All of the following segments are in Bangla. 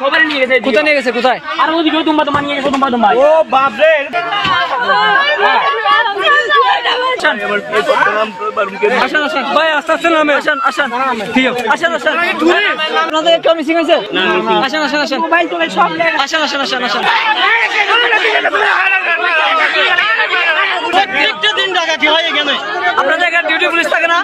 কোথায় নিয়ে গেছে কোথায়? আর ওদিকে তোমরা তো মানিয়ে গেছো তোমরা ও বাপ রে আসেন আসেন ভাই আস্তে আস্তে নামে আসেন আসেন আসেন আসেন আপনাদের একটু মিসিং হয়েছে আসেন আসেন আসেন মোবাইল টোবাইল সব আসেন আসেন আসেন আসেন প্রত্যেকটা দিন ডাকাতি হয় এখানে আপনাদের এখানে ডিউটি পুলিশ থাকে না?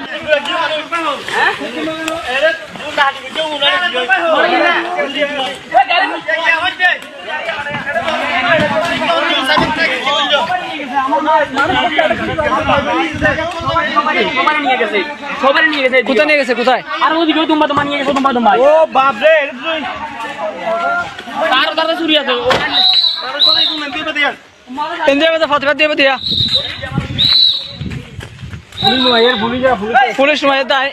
কোথায় নিয়ে গেছে কোথায়? আর ওদিকে তোমরা তো মানিয়ে গেছো তোমরা ও বাপ রে তার চুরি আছে ফতেবাদ দিয়ে দিয়া পুলিশ নয় দায়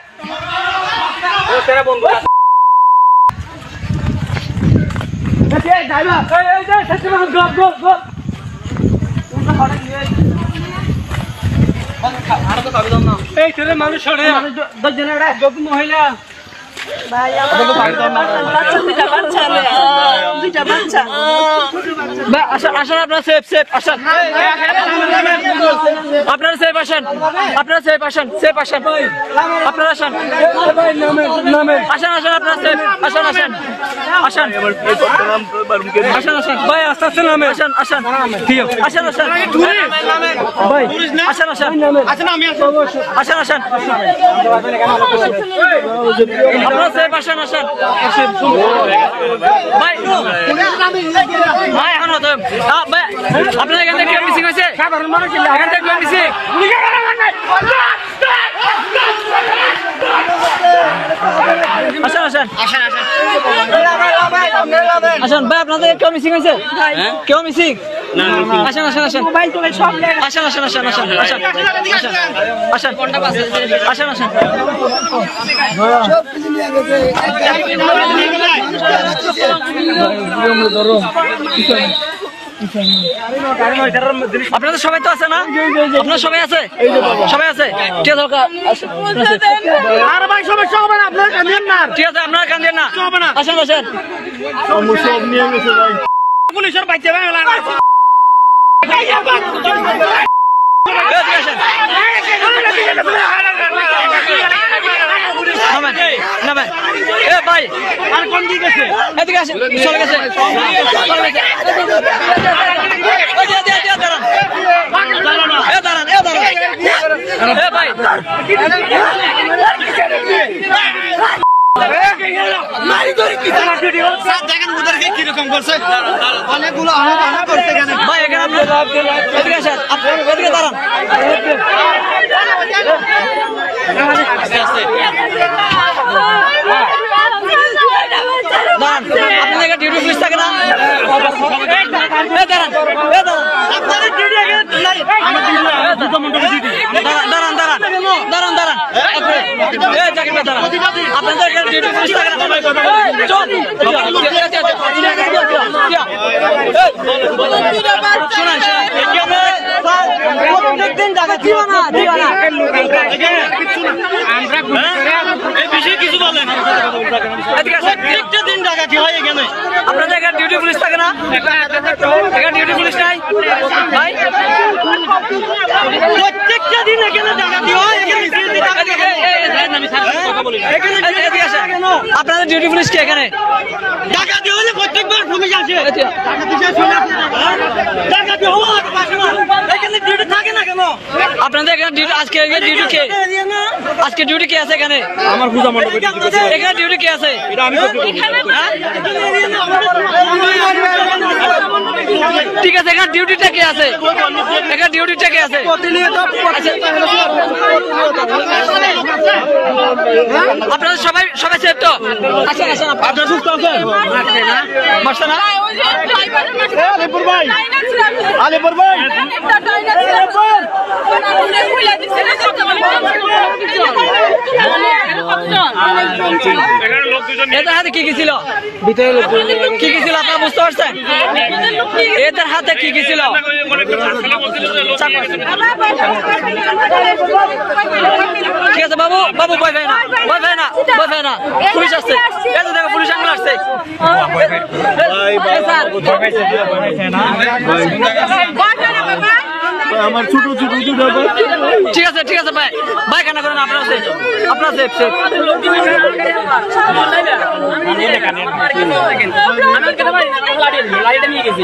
মানুষ মহিলা আসেন আপনার সেফ সেফ আসেন আপনারা সেফ আসেন আপনারা সেফ আসেন সেফ আসেন আপনারা আসেন আসেন আসেন আপনারা সেফ আসেন আসেন আসেন আসেন আসেন ভাই আস্তে আস্তে নামে আসেন আসেন আসেন আসেন ভাই আসেন আসেন আসেন আসেন আপনারা সেফ আসেন আসেন ভাই ভাই এখন হতো ভাই আপনার এখান থেকে কেউ মিসিং হয়েছে এখান থেকে কেউ মিসিং আসেন আসেন আসেন আসেন ভাই আপনাদের কেউ মিসিং হয়েছে কেউ মিসিং আসেন আসেন আসেন মোবাইল টোবাইল সব আসেন আসেন আসেন আসেন আসেন আসেন আসেন আসেন আপনাদের সবাই তো আছে না? আপনার সবাই আছে সবাই আছে ঠিক আছে ঠিক আছে আপনারা কান্দেন না আসেন আসেন পুলিশের বাচ্চা ভাই আর কোন দিকে গেছে এদিকে আসেন চলে গেছে ভাই কিরকম করছে অনেকগুলো করছে ভাই এখানে এদিকে আসেন এদিকে দাঁড়ান আপনাদের ডিউটি পুলিশ থাকে না? দাঁড়ান দাঁড়ান দাঁড়ান দাঁড়ান দাঁড়ান আপনাদের ডিউটি পুলিশ থাকে না? কিছু বলেন দিন ডাকাতি হয় এখানে আপনাদের এখানে ডিউটি পুলিশ থাকে না? এখানে ডিউটি পুলিশ নাই ভাই প্রত্যেকটা দিন এখানে ডাকাতি হয় আপনাদের ডিউটি পুলিশ কি এখানে? ডাকাতি হলে প্রত্যেকবার পুলিশ আসে ডাকাতি এখানে ডিউটি থাকে না কেন? আপনাদের এখানে ডিউটি আজকে ডিউটি কে আজকে ডিউটি কে আছে এখানে? আমার পূজা মণ্ডপে এখানে ডিউটি কে আছে? ঠিক আছে এখানে ডিউটিটা কে আছে? এখানে ডিউটিটা কে আছে? আপনারা সবাই সবাই সেফ তো? আসেন আসেন আপনারা সুস্থ আছেন? মারছে না? আলিপুর ভাই আলিপুর ভাই এদের হাতে কি কি ছিল? কি কি ছিল আপনারা বুঝতে পারছেন? এদের হাতে কি কি ছিল? ঠিক আছে বাবু, বাবু ভয় পায় না, ভয় পায় না, ভয় পায় না। পুলিশ আসছে, এই তো দেখো পুলিশ আঙ্গুল আসছে। আমার ছোট ছোট ঠিক আছে, ঠিক আছে ভাই, ভাই কান্না করেন, আপনারা সেফ, আপনারা সেফ সেফ। লাড়িটা নিয়ে গেছি